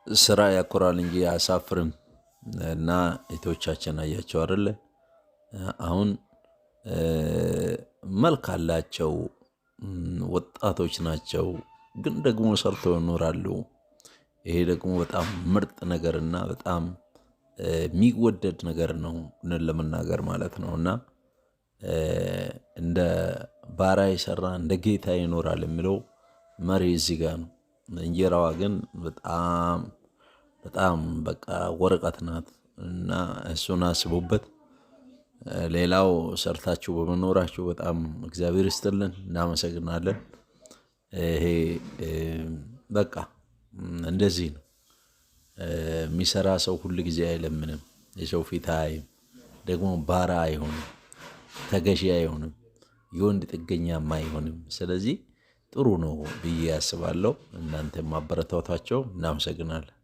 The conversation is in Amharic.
ስራ ያኮራል እንጂ አያሳፍርም። እና እህቶቻችን አያቸው አይደለ አሁን መልክ አላቸው፣ ወጣቶች ናቸው፣ ግን ደግሞ ሰርተው ይኖራሉ። ይሄ ደግሞ በጣም ምርጥ ነገርና በጣም የሚወደድ ነገር ነው ለመናገር ማለት ነው። እና እንደ ባሪያ የሰራ እንደ ጌታ ይኖራል የሚለው መሪ እዚህ ጋር ነው። እንጀራዋ ግን በጣም በጣም በቃ ወረቀት ናት። እና እሱን አስቡበት። ሌላው ሰርታችሁ በመኖራችሁ በጣም እግዚአብሔር ይስጥልን፣ እናመሰግናለን። ይሄ በቃ እንደዚህ ነው። የሚሰራ ሰው ሁል ጊዜ አይለምንም፣ የሰው ፊት አያይም፣ ደግሞ ባሪያ አይሆንም፣ ተገዢ አይሆንም፣ የወንድ ጥገኛም አይሆንም። ስለዚህ ጥሩ ነው ብዬ አስባለሁ። እናንተም ማበረታታቸው። እናመሰግናለን።